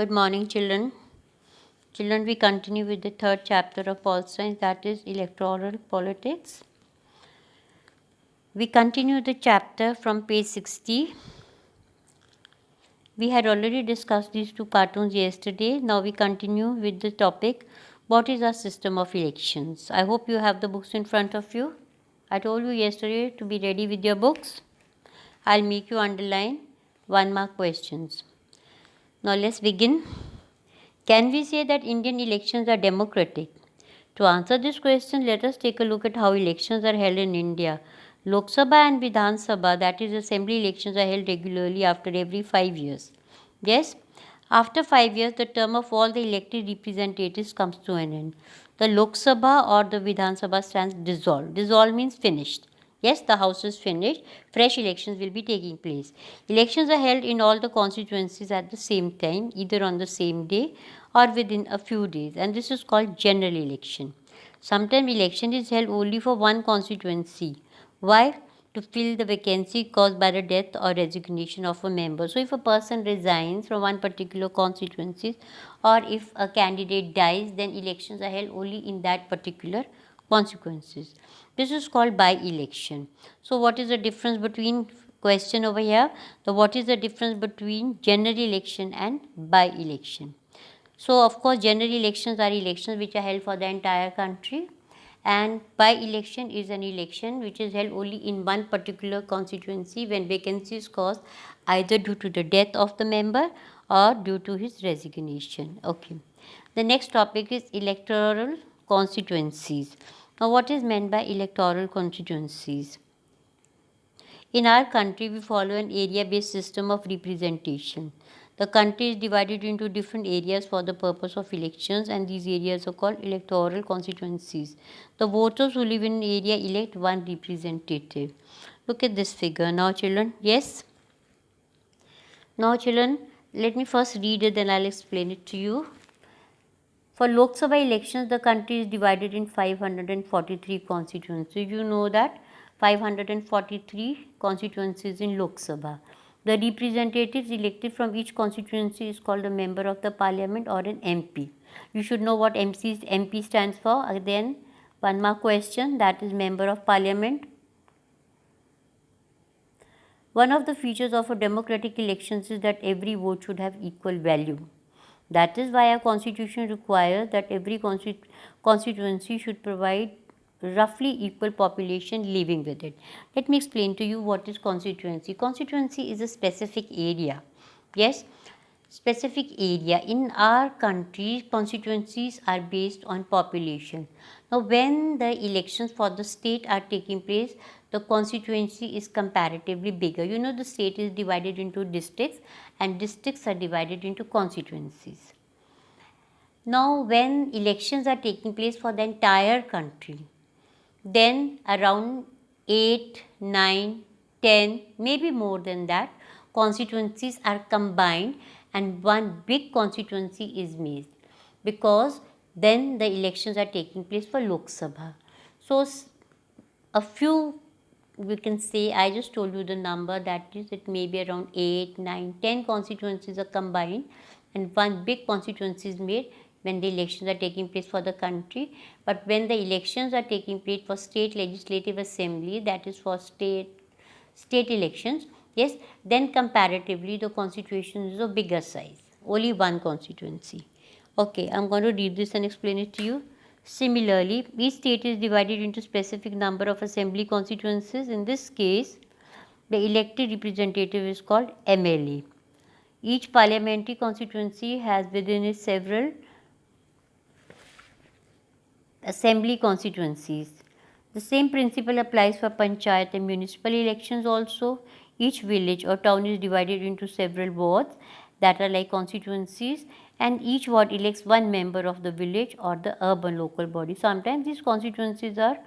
Good morning, children. Children, we continue with the third chapter of Pol Science, that is electoral politics. We continue the chapter from page 60. We had already discussed these two cartoons yesterday. Now we continue with the topic, what is our system of elections? I hope you have the books in front of you. I told you yesterday to be ready with your books. I'll make you underline 1-mark questions. Now let's begin. Can we say that Indian elections are democratic? To answer this question, let us take a look at how elections are held in India. Lok Sabha and Vidhan Sabha, that is, assembly elections, are held regularly after every 5 years. Yes, after 5 years, the term of all the elected representatives comes to an end. The Lok Sabha or the Vidhan Sabha stands dissolved. Dissolved means finished. Yes, the house is finished. Fresh elections will be taking place. Elections are held in all the constituencies at the same time, either on the same day or within a few days, and this is called general election. Sometimes election is held only for one constituency. Why? To fill the vacancy caused by the death or resignation of a member. So, if a person resigns from one particular constituency or if a candidate dies, then elections are held only in that particular consequences. This is called by-election. So, what is the difference between question over here? So, what is the difference between general election and by-election? So, of course, general elections are elections which are held for the entire country, and by-election is an election which is held only in one particular constituency when vacancy is caused either due to the death of the member or due to his resignation. Okay. The next topic is electoral constituencies. Now, what is meant by electoral constituencies? In our country, we follow an area-based system of representation. The country is divided into different areas for the purpose of elections, and these areas are called electoral constituencies. The voters who live in an area elect one representative. Look at this figure. Now, children, yes? Now, children, let me first read it, then I'll explain it to you. For Lok Sabha elections, the country is divided in 543 constituencies. You know that 543 constituencies in Lok Sabha. The representatives elected from each constituency is called a member of the parliament or an MP. You should know what MP stands for. Then, one more question, that is member of parliament. One of the features of a democratic elections is that every vote should have equal value. That is why our constitution requires that every constituency should provide roughly equal population living with it. Let me explain to you what is constituency. Constituency is a specific area. Yes, specific area. In our country, constituencies are based on population. Now, when the elections for the state are taking place, the constituency is comparatively bigger. You know, the state is divided into districts and districts are divided into constituencies. Now, when elections are taking place for the entire country, then around 8, 9, 10, maybe more than that, constituencies are combined and one big constituency is made, because then the elections are taking place for Lok Sabha. So, a few, we can say, I just told you the number, that is, it may be around 8, 9, 10 constituencies are combined and one big constituency is made when the elections are taking place for the country. But when the elections are taking place for state legislative assembly, that is for state elections, yes, then comparatively the constitution is of bigger size, only one constituency. Okay, I'm going to read this and explain it to you. Similarly, each state is divided into specific number of assembly constituencies. In this case, the elected representative is called MLA. Each parliamentary constituency has within it several assembly constituencies. The same principle applies for panchayat and municipal elections also. Each village or town is divided into several wards that are like constituencies, and each ward elects one member of the village or the urban local body. Sometimes these constituencies are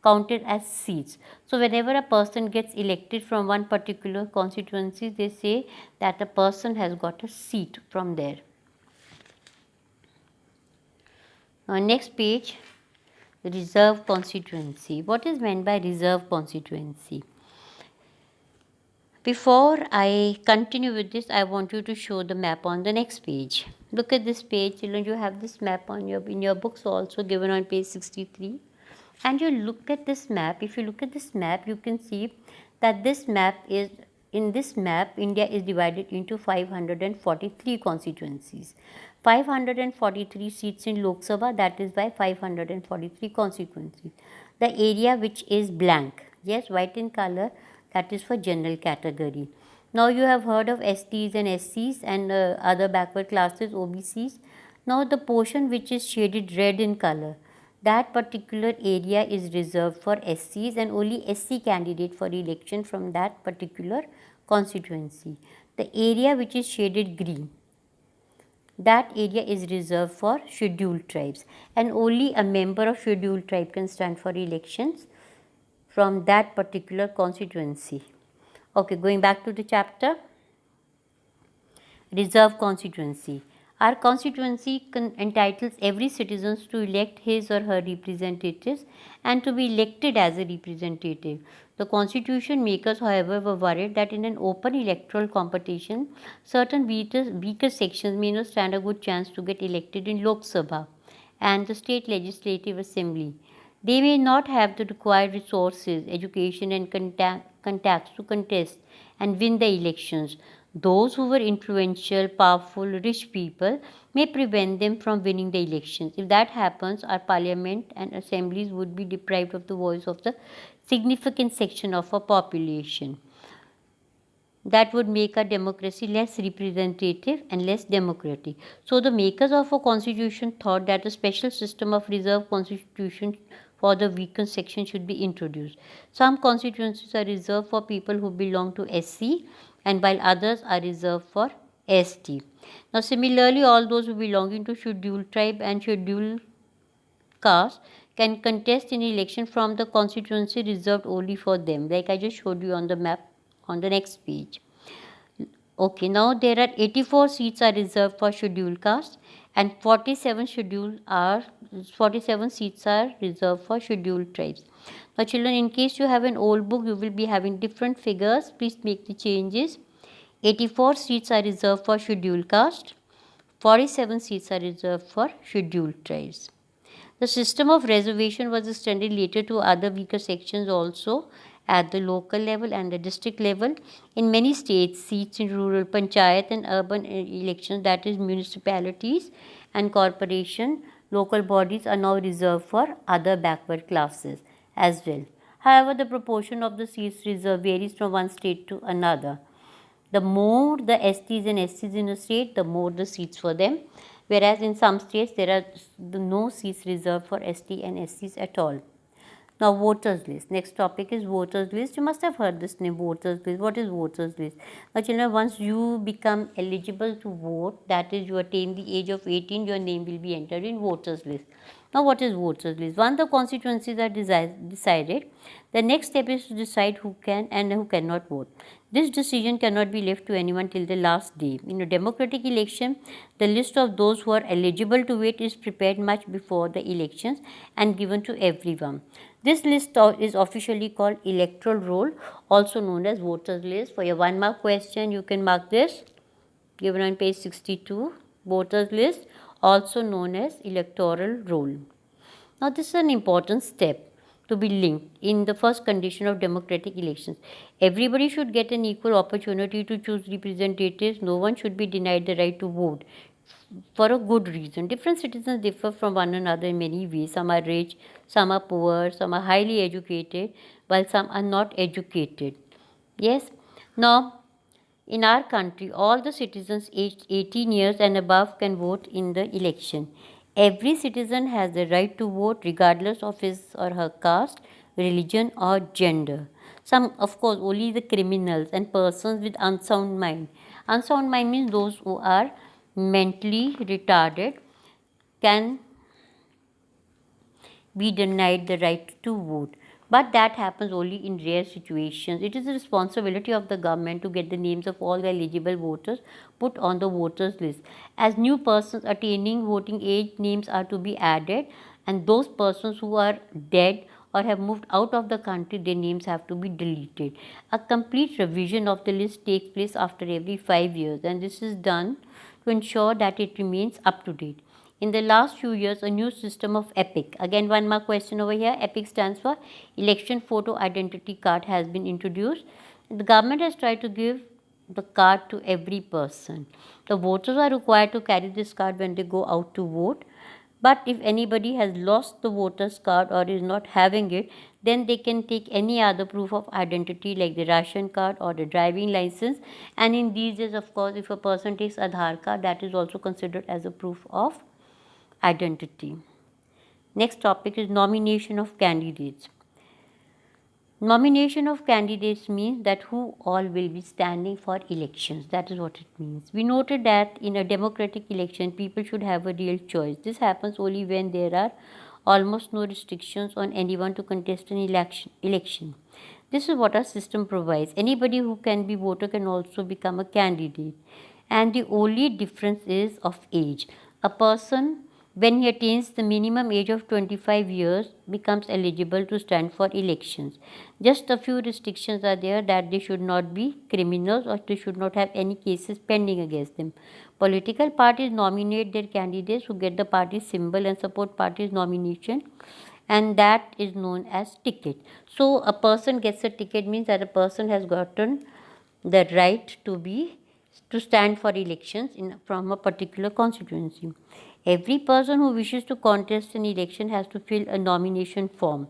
counted as seats. So, whenever a person gets elected from one particular constituency, they say that a person has got a seat from there. Next page. Reserve constituency. What is meant by reserve constituency? Before I continue with this, I want you to show the map on the next page. Look at this page, children. You have this map on your in your books also given on page 63. And you look at this map. If you look at this map, you can see that this map is in this map, India is divided into 543 constituencies. 543 seats in Lok Sabha, that is why 543 constituencies. The area which is blank, yes, white in color, that is for general category. Now you have heard of STs and SCs and other backward classes, OBCs. Now the portion which is shaded red in color, that particular area is reserved for SCs and only SC candidate for election from that particular constituency. The area which is shaded green, that area is reserved for scheduled tribes and only a member of scheduled tribe can stand for elections from that particular constituency. Okay, going back to the chapter. Reserve constituency. Our constituency entitles every citizen to elect his or her representatives and to be elected as a representative. The constitution makers, however, were worried that in an open electoral competition, certain weaker sections may not stand a good chance to get elected in Lok Sabha and the state legislative assembly. They may not have the required resources, education, and contacts to contest and win the elections. Those who were influential, powerful, rich people may prevent them from winning the elections. If that happens, our parliament and assemblies would be deprived of the voice of the significant section of our population. That would make our democracy less representative and less democratic. So the makers of a constitution thought that a special system of reserved constitution for the weakened section should be introduced. Some constituencies are reserved for people who belong to SC and while others are reserved for ST. Now similarly, all those who belonging to scheduled tribe and scheduled caste can contest in election from the constituency reserved only for them, like I just showed you on the map on the next page. Okay, now there are 84 seats are reserved for scheduled caste and 47 seats are reserved for scheduled tribes. Now children, in case you have an old book, you will be having different figures. Please make the changes. 84 seats are reserved for scheduled caste, 47 seats are reserved for scheduled tribes. The system of reservation was extended later to other weaker sections also at the local level and the district level. In many states, seats in rural panchayat and urban elections, that is municipalities and corporation, local bodies are now reserved for other backward classes as well. However, the proportion of the seats reserved varies from one state to another. The more the STs and SCs in a state, the more the seats for them. Whereas in some states, there are no seats reserved for ST and SCs at all. Now, voters list. Next topic is voters list. You must have heard this name, voters list. What is voters list? Now, children, once you become eligible to vote, that is, you attain the age of 18, your name will be entered in voters list. Now, what is voters list? Once the constituencies are decided, the next step is to decide who can and who cannot vote. This decision cannot be left to anyone till the last day. In a democratic election, the list of those who are eligible to vote is prepared much before the elections and given to everyone. This list is officially called electoral roll, also known as voters list. For your 1 mark question, you can mark this, given on page 62, voters list, also known as electoral roll. Now, this is an important step to be linked in the first condition of democratic elections. Everybody should get an equal opportunity to choose representatives. No one should be denied the right to vote for a good reason. Different citizens differ from one another in many ways. Some are rich, some are poor, some are highly educated, while some are not educated. Yes. Now, in our country, all the citizens aged 18 years and above can vote in the election. Every citizen has the right to vote regardless of his or her caste, religion, or gender. Some, of course, only the criminals and persons with unsound mind. Unsound mind means those who are mentally retarded can be denied the right to vote. But that happens only in rare situations. It is the responsibility of the government to get the names of all the eligible voters put on the voters list. As new persons attaining voting age, names are to be added, and those persons who are dead or have moved out of the country, their names have to be deleted. A complete revision of the list takes place after every 5 years, and this is done to ensure that it remains up to date. In the last few years, a new system of EPIC, again one more question over here, EPIC stands for Election Photo Identity Card, has been introduced. The government has tried to give the card to every person. The voters are required to carry this card when they go out to vote. But if anybody has lost the voter's card or is not having it, then they can take any other proof of identity like the ration card or the driving license. And in these days, of course, if a person takes Aadhaar card, that is also considered as a proof of identity. Next topic is nomination of candidates. Nomination of candidates means that who all will be standing for elections. That is what it means. We noted that in a democratic election, people should have a real choice. This happens only when there are almost no restrictions on anyone to contest an election. This is what our system provides. Anybody who can be voter can also become a candidate. And the only difference is of age. A person, when he attains the minimum age of 25 years, becomes eligible to stand for elections. Just a few restrictions are there, that they should not be criminals or they should not have any cases pending against them. Political parties nominate their candidates who get the party symbol and support party's nomination, and that is known as ticket. So a person gets a ticket means that a person has gotten the right to stand for elections from a particular constituency. Every person who wishes to contest an election has to fill a nomination form,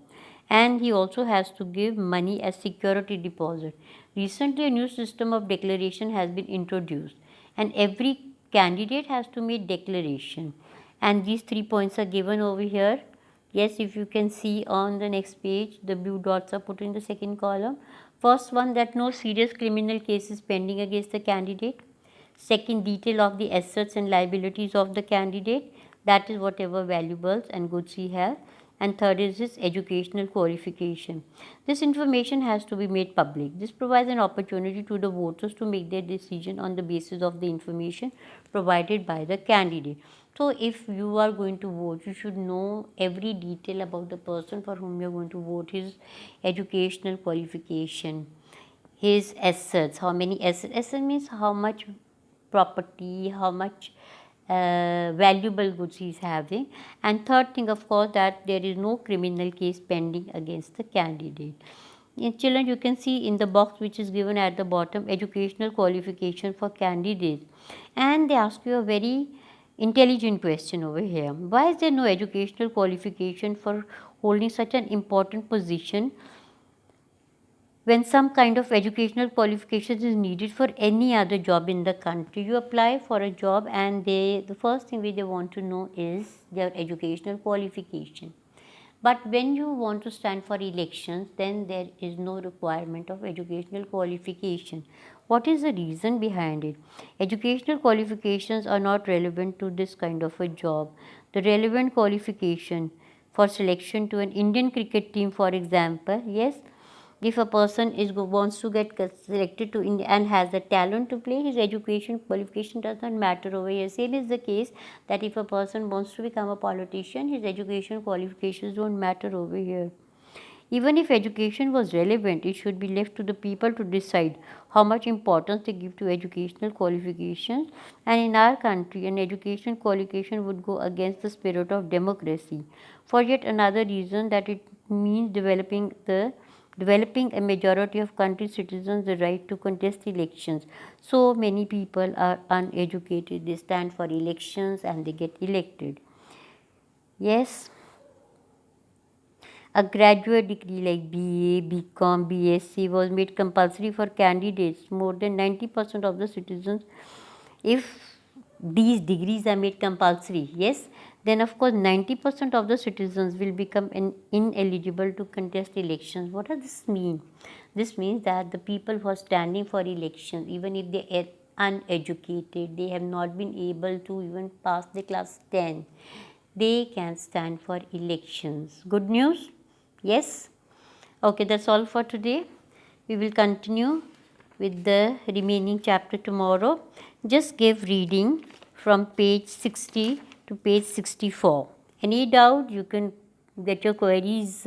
and he also has to give money as security deposit. Recently, a new system of declaration has been introduced, and every candidate has to make declaration. And these 3 points are given over here. Yes, if you can see on the next page, the blue dots are put in the second column. First one, that no serious criminal case is pending against the candidate. Second, detail of the assets and liabilities of the candidate, that is whatever valuables and goods he has. And third is his educational qualification. This information has to be made public. This provides an opportunity to the voters to make their decision on the basis of the information provided by the candidate. So if you are going to vote, you should know every detail about the person for whom you are going to vote, his educational qualification, his assets, how many assets. Asset means how much property, how much valuable goods he is having. And third thing, of course, that there is no criminal case pending against the candidate. In children, you can see in the box which is given at the bottom, educational qualification for candidates. And they ask you a very intelligent question over here. Why is there no educational qualification for holding such an important position when some kind of educational qualifications is needed for any other job in the country? You apply for a job and the first thing which they want to know is their educational qualification. But when you want to stand for elections, then there is no requirement of educational qualification. What is the reason behind it? Educational qualifications are not relevant to this kind of a job. The relevant qualification for selection to an Indian cricket team, for example, yes, if a person wants to get selected to India and has the talent to play, his education qualification does not matter over here. Same is the case that if a person wants to become a politician, his education qualifications don't matter over here. Even if education was relevant, it should be left to the people to decide how much importance they give to educational qualifications. And in our country, an education qualification would go against the spirit of democracy. For yet another reason, that it means developing a majority of country citizens the right to contest elections. So many people are uneducated. They stand for elections and they get elected. Yes, a graduate degree like BA, BCom, BSc was made compulsory for candidates. More than 90% of the citizens, if these degrees are made compulsory, yes, then of course 90% of the citizens will become ineligible to contest elections. What does this mean? This means that the people who are standing for elections, even if they are uneducated, they have not been able to even pass the class 10, they can stand for elections. Good news? Yes? Okay, that's all for today. We will continue with the remaining chapter tomorrow. Just give reading from page 60 to page 64. Any doubt, you can get your queries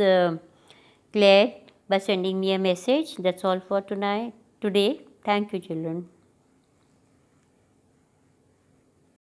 Claire by sending me a message. That's all for tonight today. Thank you, children.